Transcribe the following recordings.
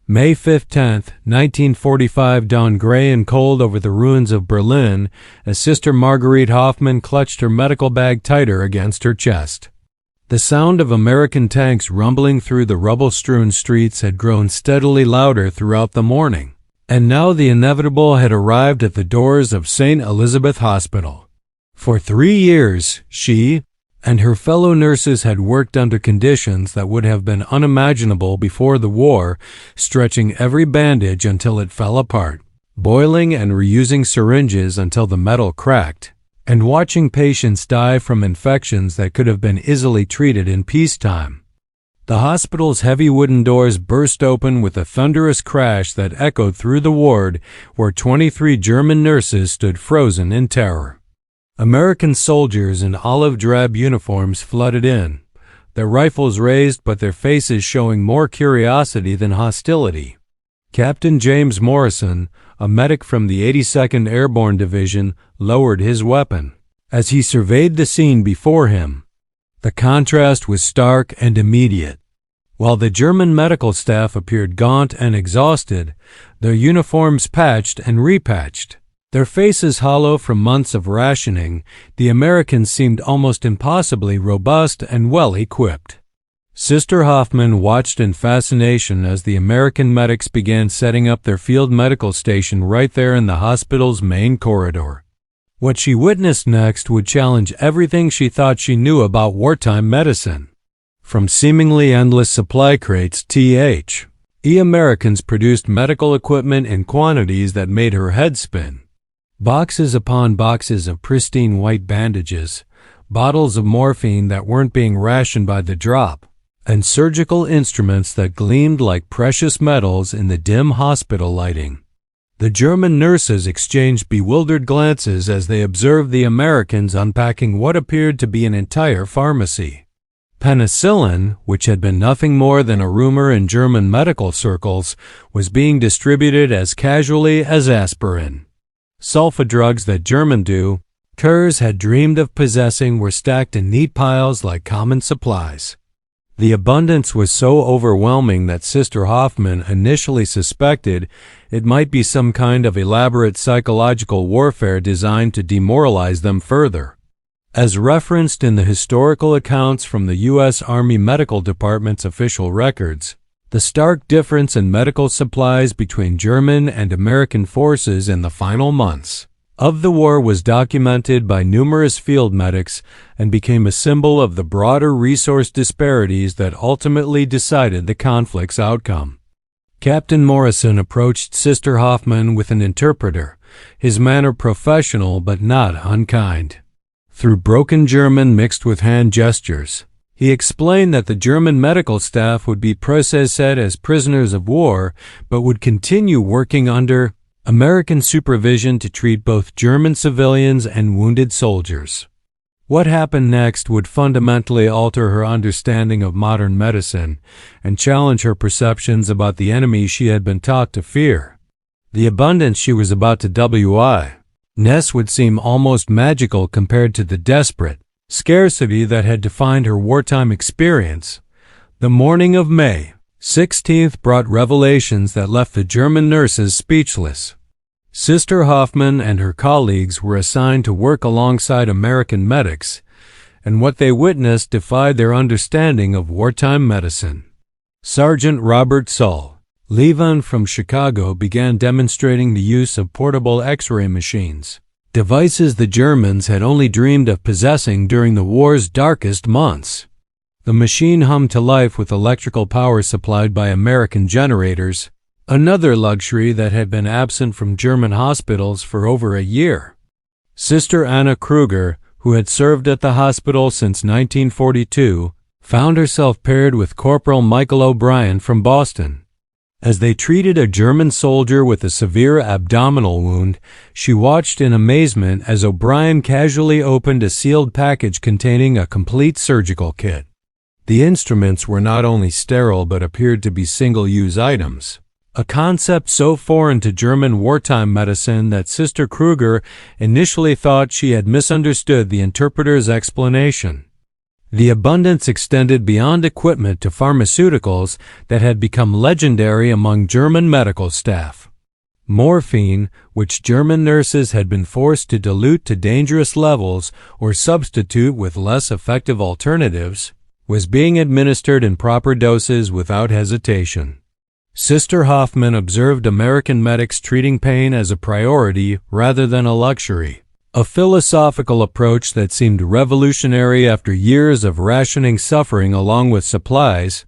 May 15, 1945 dawned gray and cold over the ruins of Berlin as Sister Marguerite Hoffmann clutched her medical bag tighter against her chest. The sound of American tanks rumbling through the rubble-strewn streets had grown steadily louder throughout the morning, and now the inevitable had arrived at the doors of St. Elizabeth Hospital. For 3 years, she and her fellow nurses had worked under conditions that would have been unimaginable before the war, stretching every bandage until it fell apart, boiling and reusing syringes until the metal cracked, and watching patients die from infections that could have been easily treated in peacetime. The hospital's heavy wooden doors burst open with a thunderous crash that echoed through the ward where 23 German nurses stood frozen in terror. American soldiers in olive drab uniforms flooded in, their rifles raised but their faces showing more curiosity than hostility. Captain James Morrison, a medic from the 82nd Airborne Division, lowered his weapon as he surveyed the scene before him. The contrast was stark and immediate. While the German medical staff appeared gaunt and exhausted, their uniforms patched and repatched, their faces hollow from months of rationing, the Americans seemed almost impossibly robust and well-equipped. Sister Hoffmann watched in fascination as the American medics began setting up their field medical station right there in the hospital's main corridor. What she witnessed next would challenge everything she thought she knew about wartime medicine. From seemingly endless supply crates, Americans produced medical equipment in quantities that made her head spin. Boxes upon boxes of pristine white bandages, bottles of morphine that weren't being rationed by the drop, and surgical instruments that gleamed like precious metals in the dim hospital lighting. The German nurses exchanged bewildered glances as they observed the Americans unpacking what appeared to be an entire pharmacy. Penicillin, which had been nothing more than a rumor in German medical circles, was being distributed as casually as aspirin. Sulfa drugs that German doctors had dreamed of possessing were stacked in neat piles like common supplies. The abundance was so overwhelming that Sister Hoffmann initially suspected it might be some kind of elaborate psychological warfare designed to demoralize them further. As referenced in the historical accounts from the U.S. Army Medical Department's official records, the stark difference in medical supplies between German and American forces in the final months of the war was documented by numerous field medics and became a symbol of the broader resource disparities that ultimately decided the conflict's outcome. Captain Morrison approached Sister Hoffmann with an interpreter, his manner professional but not unkind. Through broken German mixed with hand gestures, he explained that the German medical staff would be processed as prisoners of war but would continue working under American supervision to treat both German civilians and wounded soldiers. What happened next would fundamentally alter her understanding of modern medicine and challenge her perceptions about the enemy she had been taught to fear. The abundance she was about to witness would seem almost magical compared to the desperate scarcity that had defined her wartime experience. The morning of May 16th brought revelations that left the German nurses speechless. Sister Hoffmann and her colleagues were assigned to work alongside American medics, and what they witnessed defied their understanding of wartime medicine. Sergeant Robert Sullivan from Chicago began demonstrating the use of portable X-ray machines, devices the Germans had only dreamed of possessing during the war's darkest months. The machine hummed to life with electrical power supplied by American generators, another luxury that had been absent from German hospitals for over a year. Sister Anna Kruger, who had served at the hospital since 1942, found herself paired with Corporal Michael O'Brien from Boston. As they treated a German soldier with a severe abdominal wound, she watched in amazement as O'Brien casually opened a sealed package containing a complete surgical kit. The instruments were not only sterile but appeared to be single-use items, a concept so foreign to German wartime medicine that Sister Kruger initially thought she had misunderstood the interpreter's explanation. The abundance extended beyond equipment to pharmaceuticals that had become legendary among German medical staff. Morphine, which German nurses had been forced to dilute to dangerous levels or substitute with less effective alternatives, was being administered in proper doses without hesitation. Sister Hoffman observed American medics treating pain as a priority rather than a luxury, a philosophical approach that seemed revolutionary after years of rationing suffering along with supplies.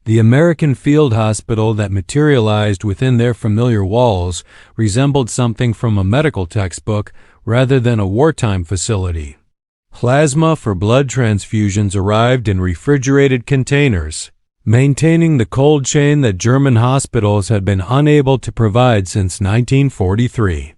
The American field hospital that materialized within their familiar walls resembled something from a medical textbook rather than a wartime facility. Plasma for blood transfusions arrived in refrigerated containers, maintaining the cold chain that German hospitals had been unable to provide since 1943.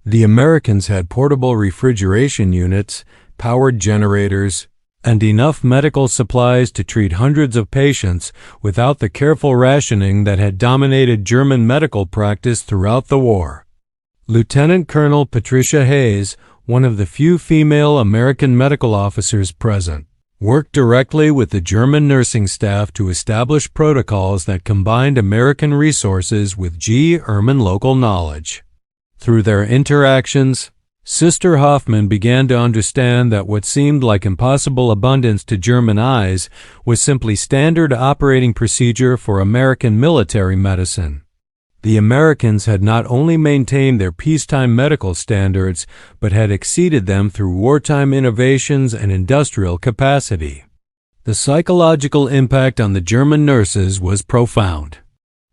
The Americans had portable refrigeration units, powered generators, and enough medical supplies to treat hundreds of patients without the careful rationing that had dominated German medical practice throughout the war. Lieutenant Colonel Patricia Hayes, one of the few female American medical officers present, worked directly with the German nursing staff to establish protocols that combined American resources with German local knowledge. Through their interactions, Sister Hoffman began to understand that what seemed like impossible abundance to German eyes was simply standard operating procedure for American military medicine. The Americans had not only maintained their peacetime medical standards, but had exceeded them through wartime innovations and industrial capacity. The psychological impact on the German nurses was profound.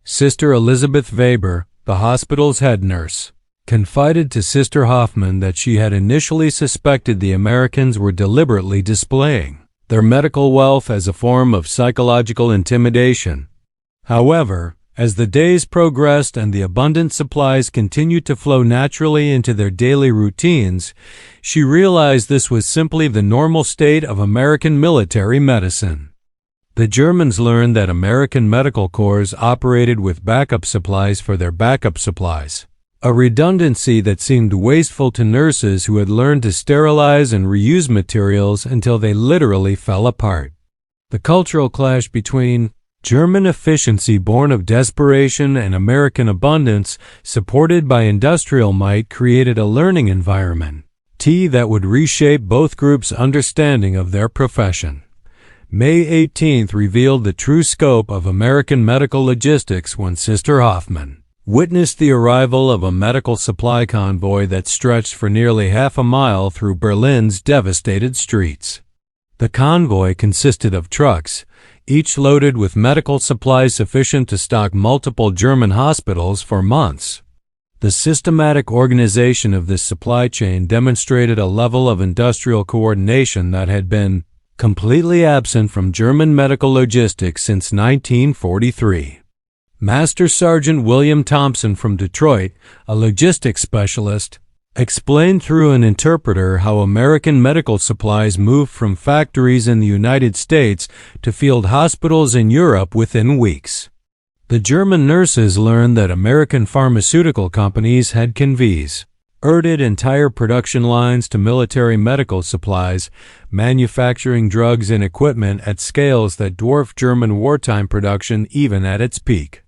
Sister Elizabeth Weber, the hospital's head nurse, confided to Sister Hoffman that she had initially suspected the Americans were deliberately displaying their medical wealth as a form of psychological intimidation. However, as the days progressed and the abundant supplies continued to flow naturally into their daily routines, she realized this was simply the normal state of American military medicine. The Germans learned that American medical corps operated with backup supplies for their backup supplies, a redundancy that seemed wasteful to nurses who had learned to sterilize and reuse materials until they literally fell apart. The cultural clash between German efficiency born of desperation and American abundance supported by industrial might created a learning environment that would reshape both groups' understanding of their profession. May 18th revealed the true scope of American medical logistics when Sister Hoffman witnessed the arrival of a medical supply convoy that stretched for nearly half a mile through Berlin's devastated streets. The convoy consisted of trucks, each loaded with medical supplies sufficient to stock multiple German hospitals for months. The systematic organization of this supply chain demonstrated a level of industrial coordination that had been completely absent from German medical logistics since 1943. Master Sergeant William Thompson from Detroit, a logistics specialist, explained through an interpreter how American medical supplies moved from factories in the United States to field hospitals in Europe within weeks. The German nurses learned that American pharmaceutical companies had converted entire production lines to military medical supplies, manufacturing drugs and equipment at scales that dwarfed German wartime production even at its peak.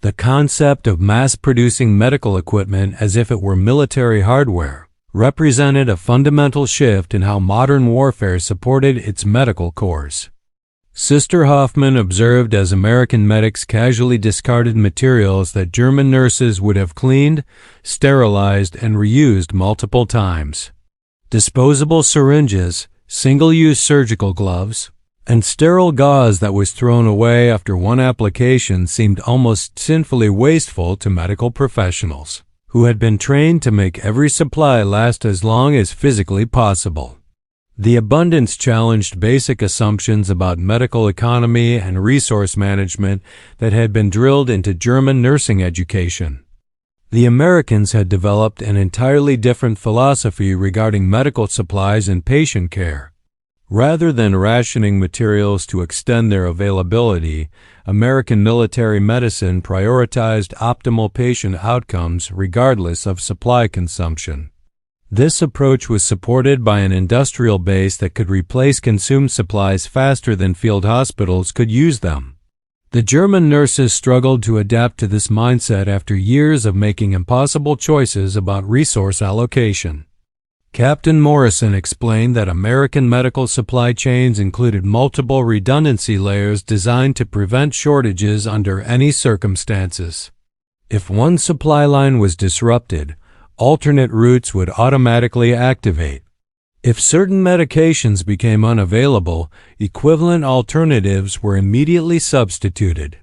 The concept of mass-producing medical equipment as if it were military hardware represented a fundamental shift in how modern warfare supported its medical corps. Sister Hoffman observed as American medics casually discarded materials that German nurses would have cleaned, sterilized, and reused multiple times. Disposable syringes, single-use surgical gloves, and sterile gauze that was thrown away after one application seemed almost sinfully wasteful to medical professionals, who had been trained to make every supply last as long as physically possible. The abundance challenged basic assumptions about medical economy and resource management that had been drilled into German nursing education. The Americans had developed an entirely different philosophy regarding medical supplies and patient care. Rather than rationing materials to extend their availability, American military medicine prioritized optimal patient outcomes regardless of supply consumption. This approach was supported by an industrial base that could replace consumed supplies faster than field hospitals could use them. The German nurses struggled to adapt to this mindset after years of making impossible choices about resource allocation. Captain Morrison explained that American medical supply chains included multiple redundancy layers designed to prevent shortages under any circumstances. If one supply line was disrupted, alternate routes would automatically activate. If certain medications became unavailable, equivalent alternatives were immediately substituted.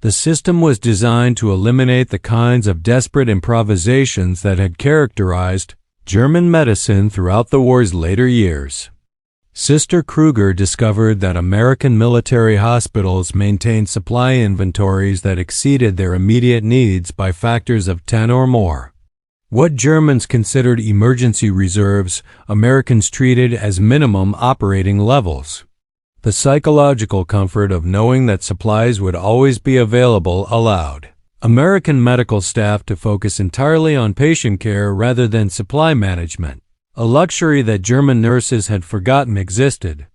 The system was designed to eliminate the kinds of desperate improvisations that had characterized German medicine throughout the war's later years. Sister Kruger discovered that American military hospitals maintained supply inventories that exceeded their immediate needs by factors of 10 or more. What Germans considered emergency reserves, Americans treated as minimum operating levels. The psychological comfort of knowing that supplies would always be available allowed American medical staff to focus entirely on patient care rather than supply management, a luxury that German nurses had forgotten existed.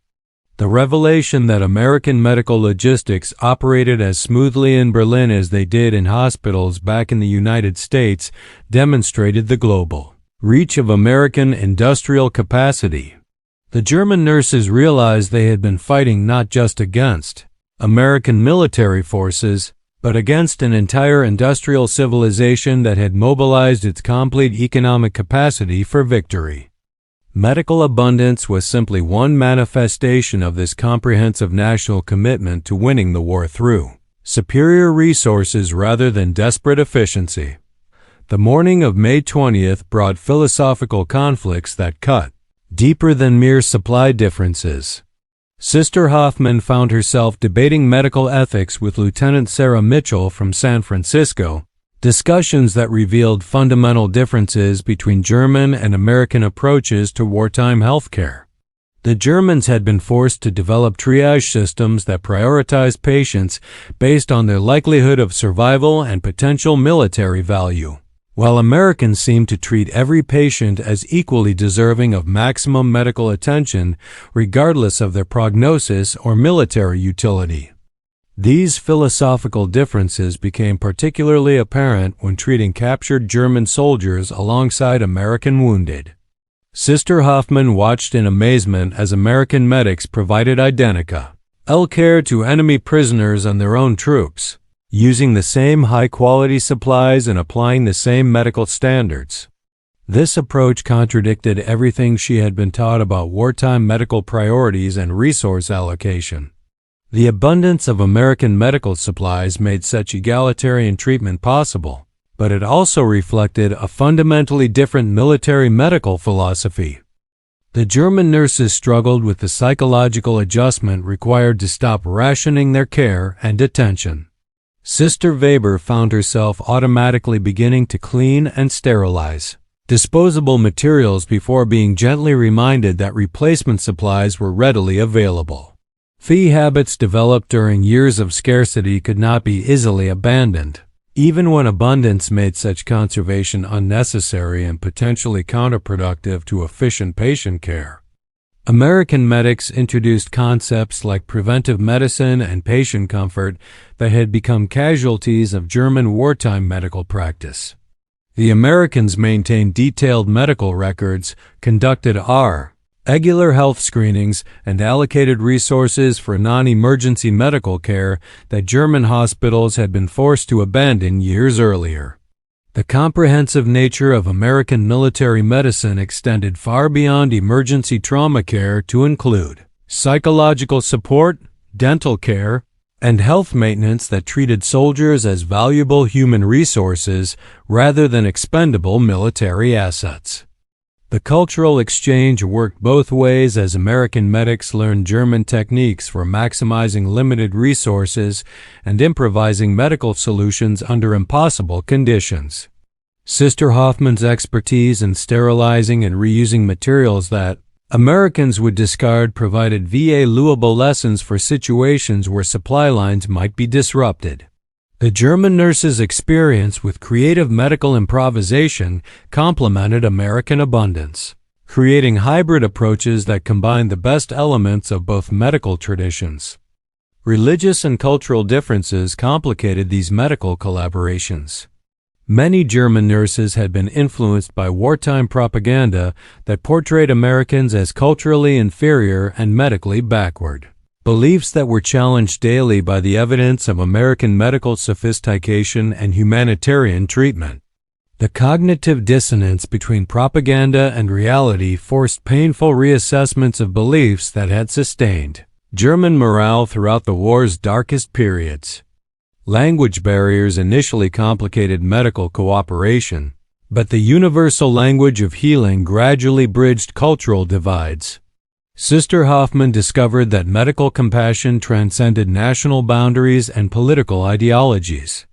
The revelation that American medical logistics operated as smoothly in Berlin as they did in hospitals back in the United States demonstrated the global reach of American industrial capacity. The German nurses realized they had been fighting not just against American military forces, but against an entire industrial civilization that had mobilized its complete economic capacity for victory. Medical abundance was simply one manifestation of this comprehensive national commitment to winning the war through superior resources rather than desperate efficiency. The morning of May 20th brought philosophical conflicts that cut deeper than mere supply differences. Sister Hoffman found herself debating medical ethics with Lieutenant Sarah Mitchell from San Francisco, discussions that revealed fundamental differences between German and American approaches to wartime healthcare. The Germans had been forced to develop triage systems that prioritized patients based on their likelihood of survival and potential military value, while Americans seemed to treat every patient as equally deserving of maximum medical attention regardless of their prognosis or military utility. These philosophical differences became particularly apparent when treating captured German soldiers alongside American wounded. Sister Hoffman watched in amazement as American medics provided identical care to enemy prisoners and their own troops, using the same high-quality supplies and applying the same medical standards. This approach contradicted everything she had been taught about wartime medical priorities and resource allocation. The abundance of American medical supplies made such egalitarian treatment possible, but it also reflected a fundamentally different military medical philosophy. The German nurses struggled with the psychological adjustment required to stop rationing their care and attention. Sister Weber found herself automatically beginning to clean and sterilize disposable materials before being gently reminded that replacement supplies were readily available. Fee habits developed during years of scarcity could not be easily abandoned, even when abundance made such conservation unnecessary and potentially counterproductive to efficient patient care. American medics introduced concepts like preventive medicine and patient comfort that had become casualties of German wartime medical practice. The Americans maintained detailed medical records, conducted regular health screenings, and allocated resources for non-emergency medical care that German hospitals had been forced to abandon years earlier. The comprehensive nature of American military medicine extended far beyond emergency trauma care to include psychological support, dental care, and health maintenance that treated soldiers as valuable human resources rather than expendable military assets. The cultural exchange worked both ways as American medics learned German techniques for maximizing limited resources and improvising medical solutions under impossible conditions. Sister Hoffman's expertise in sterilizing and reusing materials that Americans would discard provided valuable lessons for situations where supply lines might be disrupted. The German nurses' experience with creative medical improvisation complemented American abundance, creating hybrid approaches that combined the best elements of both medical traditions. Religious and cultural differences complicated these medical collaborations. Many German nurses had been influenced by wartime propaganda that portrayed Americans as culturally inferior and medically backward. Beliefs that were challenged daily by the evidence of American medical sophistication and humanitarian treatment. The cognitive dissonance between propaganda and reality forced painful reassessments of beliefs that had sustained German morale throughout the war's darkest periods. Language barriers initially complicated medical cooperation, but the universal language of healing gradually bridged cultural divides. Sister Hoffman discovered that medical compassion transcended national boundaries and political ideologies.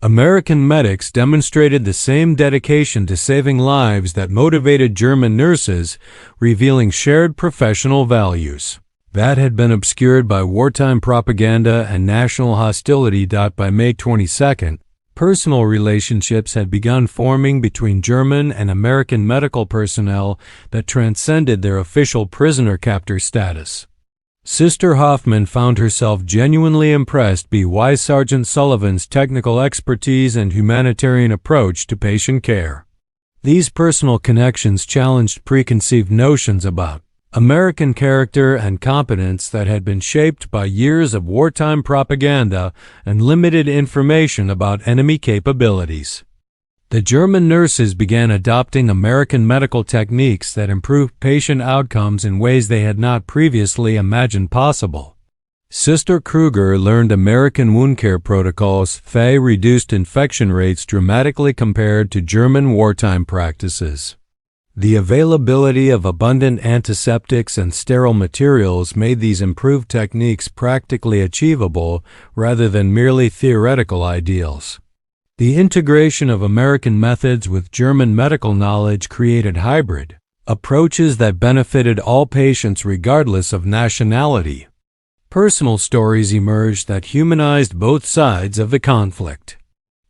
American medics demonstrated the same dedication to saving lives that motivated German nurses, revealing shared professional values that had been obscured by wartime propaganda and national hostility. By May 22nd, personal relationships had begun forming between German and American medical personnel that transcended their official prisoner-captor status. Sister Hoffman found herself genuinely impressed by Sergeant Sullivan's technical expertise and humanitarian approach to patient care. These personal connections challenged preconceived notions about American character and competence that had been shaped by years of wartime propaganda and limited information about enemy capabilities. The German nurses began adopting American medical techniques that improved patient outcomes in ways they had not previously imagined possible. Sister Kruger learned American wound care protocols that reduced infection rates dramatically compared to German wartime practices. The availability of abundant antiseptics and sterile materials made these improved techniques practically achievable rather than merely theoretical ideals. The integration of American methods with German medical knowledge created hybrid approaches that benefited all patients regardless of nationality. Personal stories emerged that humanized both sides of the conflict.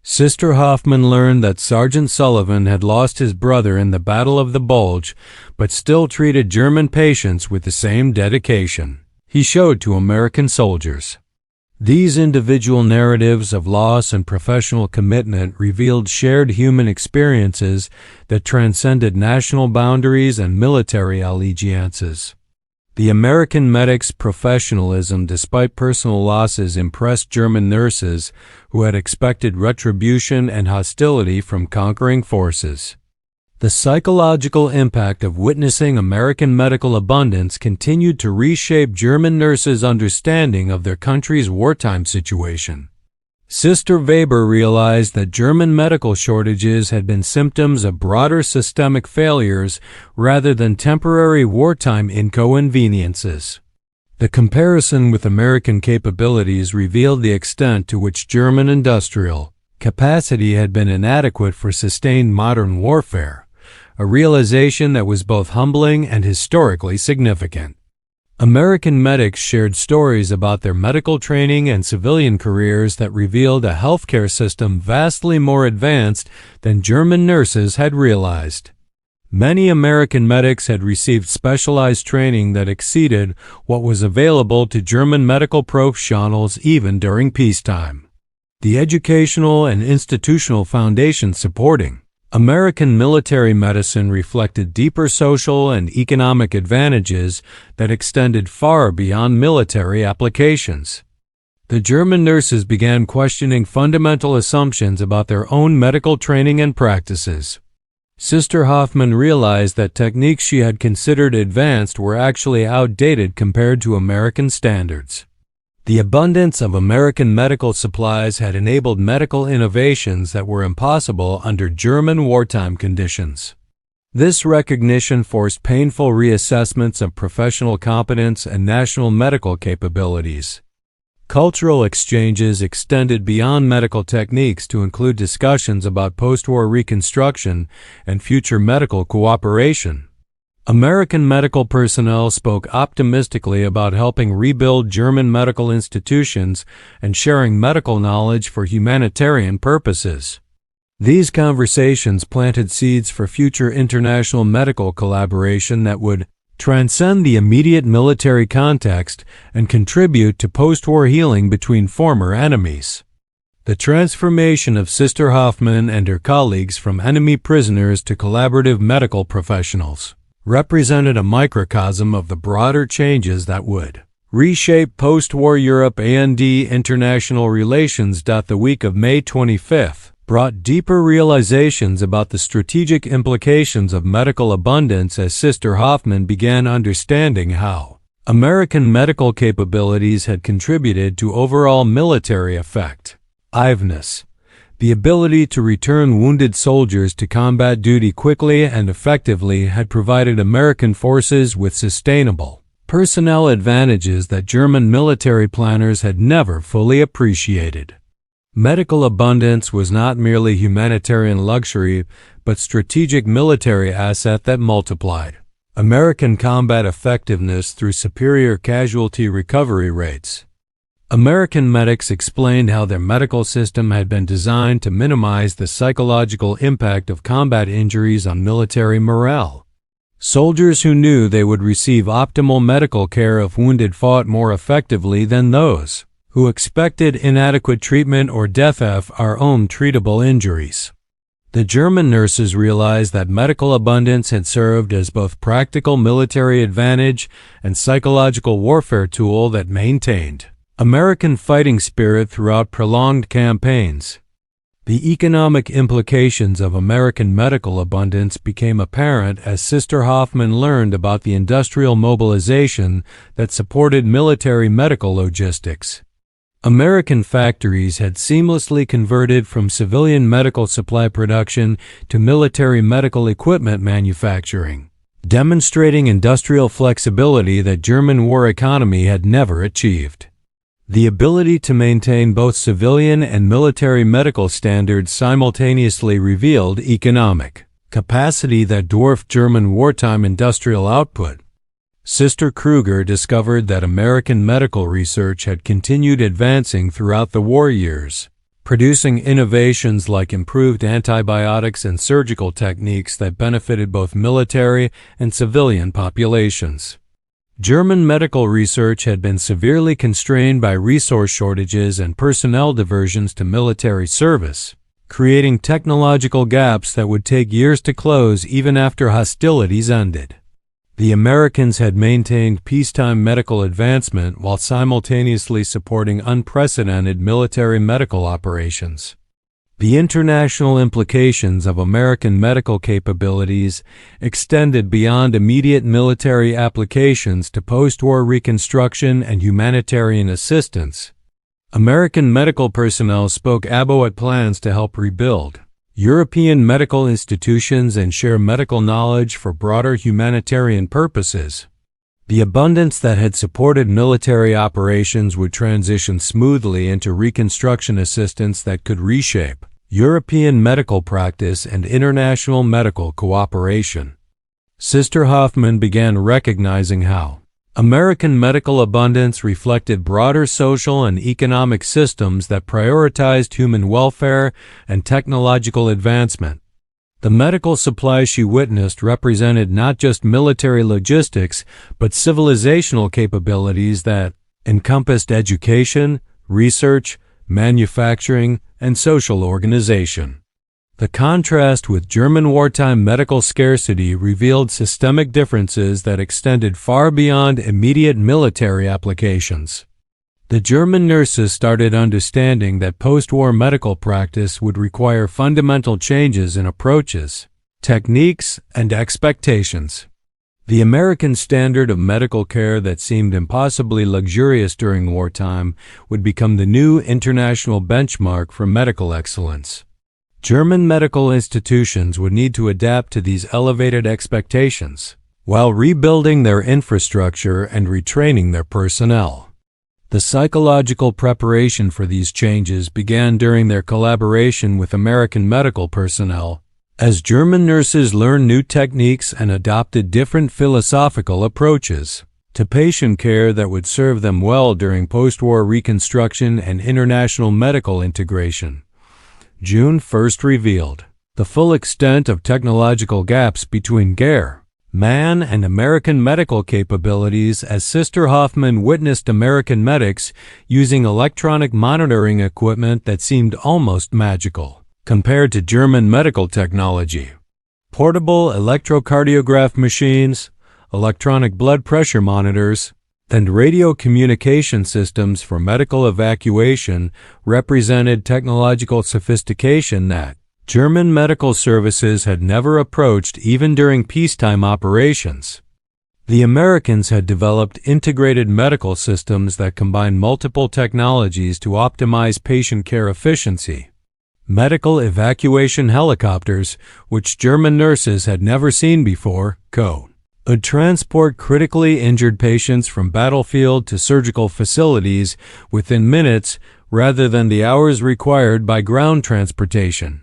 Sister Hoffman learned that Sergeant Sullivan had lost his brother in the Battle of the Bulge, but still treated German patients with the same dedication he showed to American soldiers. These individual narratives of loss and professional commitment revealed shared human experiences that transcended national boundaries and military allegiances. The American medics' professionalism despite personal losses impressed German nurses who had expected retribution and hostility from conquering forces. The psychological impact of witnessing American medical abundance continued to reshape German nurses' understanding of their country's wartime situation. Sister Weber realized that German medical shortages had been symptoms of broader systemic failures rather than temporary wartime inconveniences. The comparison with American capabilities revealed the extent to which German industrial capacity had been inadequate for sustained modern warfare, a realization that was both humbling and historically significant. American medics shared stories about their medical training and civilian careers that revealed a healthcare system vastly more advanced than German nurses had realized. Many American medics had received specialized training that exceeded what was available to German medical professionals even during peacetime. The educational and institutional foundation supporting American military medicine reflected deeper social and economic advantages that extended far beyond military applications. The German nurses began questioning fundamental assumptions about their own medical training and practices. Sister Hoffman realized that techniques she had considered advanced were actually outdated compared to American standards. The abundance of American medical supplies had enabled medical innovations that were impossible under German wartime conditions. This recognition forced painful reassessments of professional competence and national medical capabilities. Cultural exchanges extended beyond medical techniques to include discussions about post-war reconstruction and future medical cooperation. American medical personnel spoke optimistically about helping rebuild German medical institutions and sharing medical knowledge for humanitarian purposes. These conversations planted seeds for future international medical collaboration that would transcend the immediate military context and contribute to post-war healing between former enemies. The transformation of Sister Hoffman and her colleagues from enemy prisoners to collaborative medical professionals represented a microcosm of the broader changes that would reshape post-war Europe and international relations. The week of May 25th brought deeper realizations about the strategic implications of medical abundance as Sister Hoffman began understanding how American medical capabilities had contributed to overall military effectiveness. The ability to return wounded soldiers to combat duty quickly and effectively had provided American forces with sustainable personnel advantages that German military planners had never fully appreciated. Medical abundance was not merely humanitarian luxury, but strategic military asset that multiplied American combat effectiveness through superior casualty recovery rates. American medics explained how their medical system had been designed to minimize the psychological impact of combat injuries on military morale. Soldiers who knew they would receive optimal medical care if wounded fought more effectively than those who expected inadequate treatment or death of our own treatable injuries. The German nurses realized that medical abundance had served as both practical military advantage and psychological warfare tool that maintained American fighting spirit throughout prolonged campaigns. The economic implications of American medical abundance became apparent as Sister Hoffman learned about the industrial mobilization that supported military medical logistics. American factories had seamlessly converted from civilian medical supply production to military medical equipment manufacturing, demonstrating industrial flexibility that German war economy had never achieved. The ability to maintain both civilian and military medical standards simultaneously revealed economic capacity that dwarfed German wartime industrial output. Sister Kruger discovered that American medical research had continued advancing throughout the war years, producing innovations like improved antibiotics and surgical techniques that benefited both military and civilian populations. German medical research had been severely constrained by resource shortages and personnel diversions to military service, creating technological gaps that would take years to close even after hostilities ended. The Americans had maintained peacetime medical advancement while simultaneously supporting unprecedented military medical operations. The international implications of American medical capabilities extended beyond immediate military applications to post-war reconstruction and humanitarian assistance. American medical personnel spoke about plans to help rebuild European medical institutions and share medical knowledge for broader humanitarian purposes. The abundance that had supported military operations would transition smoothly into reconstruction assistance that could reshape European medical practice and international medical cooperation. Sister Hoffman began recognizing how American medical abundance reflected broader social and economic systems that prioritized human welfare and technological advancement. The medical supplies she witnessed represented not just military logistics, but civilizational capabilities that encompassed education, research, manufacturing, and social organization. The contrast with German wartime medical scarcity revealed systemic differences that extended far beyond immediate military applications. The German nurses started understanding that post-war medical practice would require fundamental changes in approaches, techniques, and expectations. The American standard of medical care that seemed impossibly luxurious during wartime would become the new international benchmark for medical excellence. German medical institutions would need to adapt to these elevated expectations, while rebuilding their infrastructure and retraining their personnel. The psychological preparation for these changes began during their collaboration with American medical personnel. as German nurses learned new techniques and adopted different philosophical approaches to patient care that would serve them well during post-war reconstruction and international medical integration. June 1st revealed the full extent of technological gaps between man and American medical capabilities as Sister Hoffman witnessed American medics using electronic monitoring equipment that seemed almost magical compared to German medical technology. Portable electrocardiograph machines, electronic blood pressure monitors, and radio communication systems for medical evacuation represented technological sophistication that German medical services had never approached even during peacetime operations. The Americans had developed integrated medical systems that combined multiple technologies to optimize patient care efficiency. Medical evacuation helicopters, which German nurses had never seen before, would transport critically injured patients from battlefield to surgical facilities within minutes rather than the hours required by ground transportation.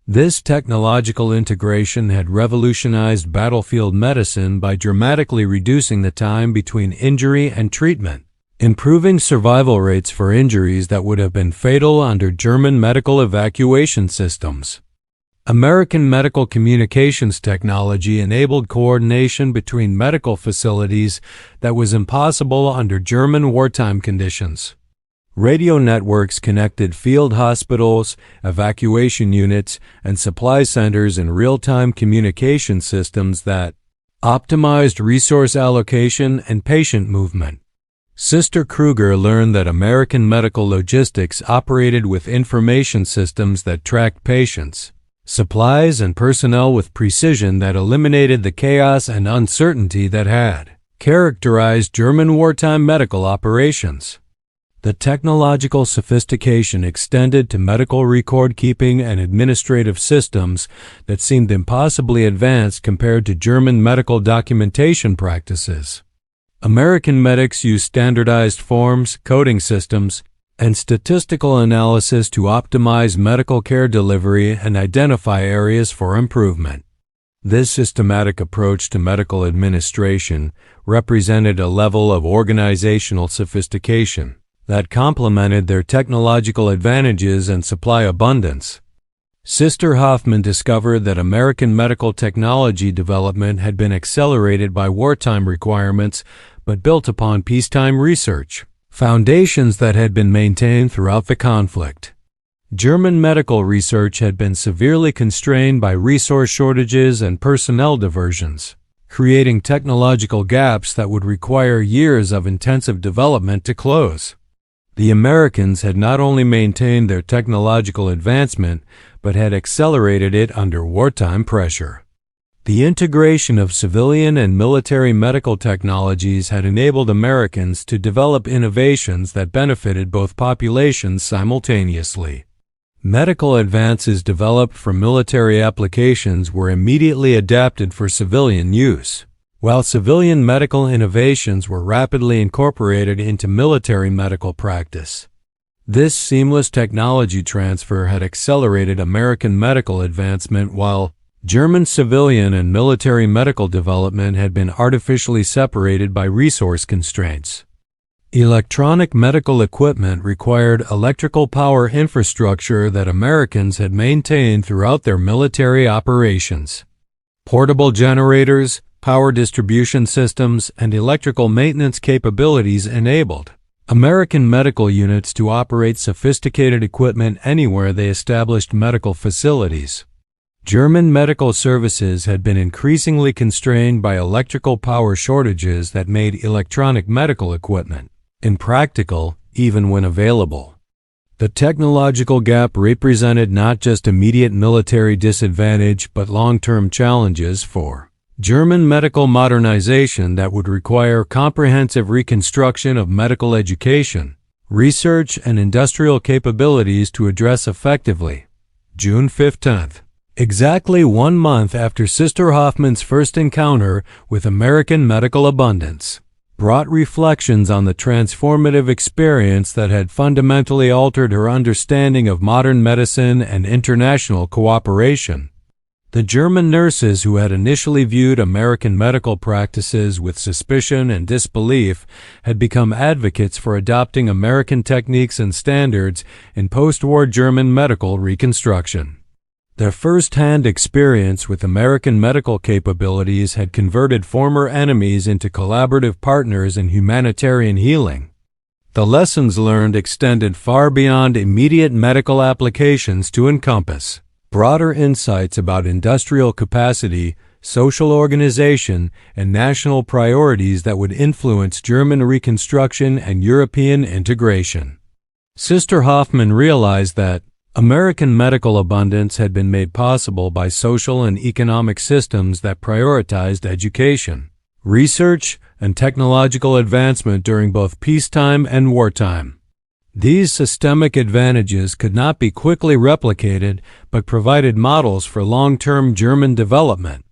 This technological integration had revolutionized battlefield medicine by dramatically reducing the time between injury and treatment, improving survival rates for injuries that would have been fatal under German medical evacuation systems. American medical communications technology enabled coordination between medical facilities that was impossible under German wartime conditions. Radio networks connected field hospitals, evacuation units, and supply centers in real-time communication systems that optimized resource allocation and patient movement. Sister Kruger learned that American medical logistics operated with information systems that tracked patients, supplies, and personnel with precision that eliminated the chaos and uncertainty that had characterized German wartime medical operations. The technological sophistication extended to medical record-keeping and administrative systems that seemed impossibly advanced compared to German medical documentation practices. American medics used standardized forms, coding systems, and statistical analysis to optimize medical care delivery and identify areas for improvement. This systematic approach to medical administration represented a level of organizational sophistication that complemented their technological advantages and supply abundance. Sister Hoffman discovered that American medical technology development had been accelerated by wartime requirements but built upon peacetime research, foundations that had been maintained throughout the conflict. German medical research had been severely constrained by resource shortages and personnel diversions, creating technological gaps that would require years of intensive development to close. The Americans had not only maintained their technological advancement, but had accelerated it under wartime pressure. The integration of civilian and military medical technologies had enabled Americans to develop innovations that benefited both populations simultaneously. Medical advances developed for military applications were immediately adapted for civilian use, while civilian medical innovations were rapidly incorporated into military medical practice. This seamless technology transfer had accelerated American medical advancement while German civilian and military medical development had been artificially separated by resource constraints. Electronic medical equipment required electrical power infrastructure that Americans had maintained throughout their military operations. Portable generators, power distribution systems, and electrical maintenance capabilities enabled American medical units to operate sophisticated equipment anywhere they established medical facilities. German medical services had been increasingly constrained by electrical power shortages that made electronic medical equipment impractical even when available. The technological gap represented not just immediate military disadvantage but long-term challenges for German medical modernization that would require comprehensive reconstruction of medical education, research, and industrial capabilities to address effectively. June 15th. Exactly 1 month after Sister Hoffman's first encounter with American medical abundance, brought reflections on the transformative experience that had fundamentally altered her understanding of modern medicine and international cooperation. The German nurses who had initially viewed American medical practices with suspicion and disbelief had become advocates for adopting American techniques and standards in post-war German medical reconstruction. Their first-hand experience with American medical capabilities had converted former enemies into collaborative partners in humanitarian healing. The lessons learned extended far beyond immediate medical applications to encompass broader insights about industrial capacity, social organization, and national priorities that would influence German reconstruction and European integration. Sister Hoffman realized that American medical abundance had been made possible by social and economic systems that prioritized education, research, and technological advancement during both peacetime and wartime. These systemic advantages could not be quickly replicated, but provided models for long-term German development.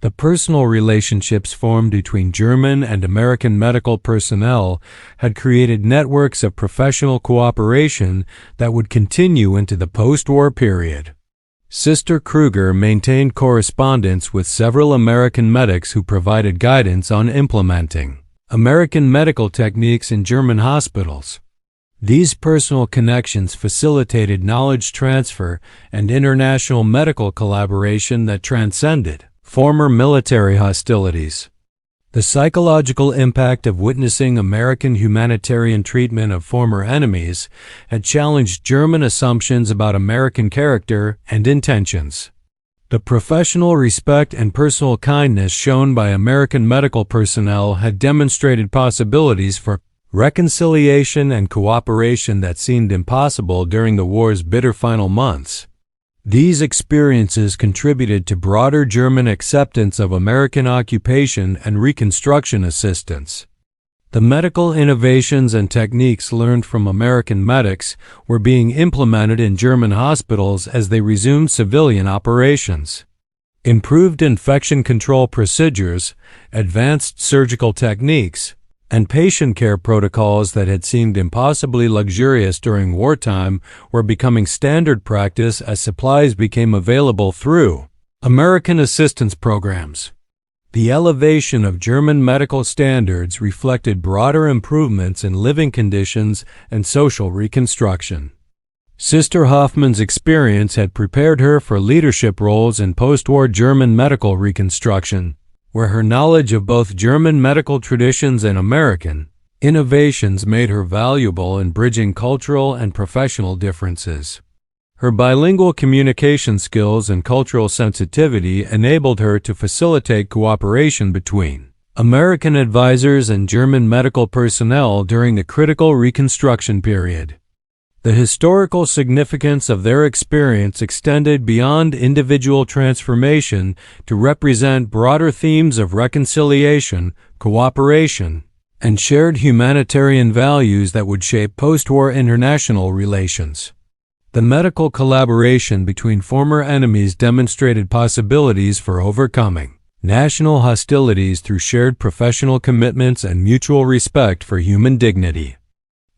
The personal relationships formed between German and American medical personnel had created networks of professional cooperation that would continue into the post-war period. Sister Kruger maintained correspondence with several American medics who provided guidance on implementing American medical techniques in German hospitals. These personal connections facilitated knowledge transfer and international medical collaboration that transcended former military hostilities. The psychological impact of witnessing American humanitarian treatment of former enemies had challenged German assumptions about American character and intentions. The professional respect and personal kindness shown by American medical personnel had demonstrated possibilities for reconciliation and cooperation that seemed impossible during the war's bitter final months. These experiences contributed to broader German acceptance of American occupation and reconstruction assistance. The medical innovations and techniques learned from American medics were being implemented in German hospitals as they resumed civilian operations. Improved infection control procedures, advanced surgical techniques, and patient care protocols that had seemed impossibly luxurious during wartime were becoming standard practice as supplies became available through American assistance programs. The elevation of German medical standards reflected broader improvements in living conditions and social reconstruction. Sister Hoffman's experience had prepared her for leadership roles in post-war German medical reconstruction, where her knowledge of both German medical traditions and American innovations made her valuable in bridging cultural and professional differences. Her bilingual communication skills and cultural sensitivity enabled her to facilitate cooperation between American advisors and German medical personnel during the critical Reconstruction period. The historical significance of their experience extended beyond individual transformation to represent broader themes of reconciliation, cooperation, and shared humanitarian values that would shape post-war international relations. The medical collaboration between former enemies demonstrated possibilities for overcoming national hostilities through shared professional commitments and mutual respect for human dignity.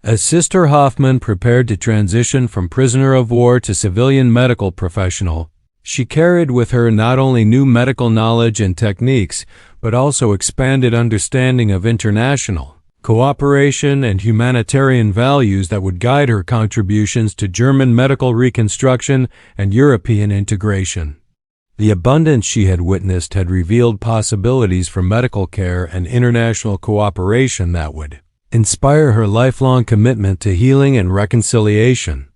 As Sister Hoffman prepared to transition from prisoner of war to civilian medical professional, she carried with her not only new medical knowledge and techniques, but also expanded understanding of international cooperation and humanitarian values that would guide her contributions to German medical reconstruction and European integration. The abundance she had witnessed had revealed possibilities for medical care and international cooperation that would inspire her lifelong commitment to healing and reconciliation.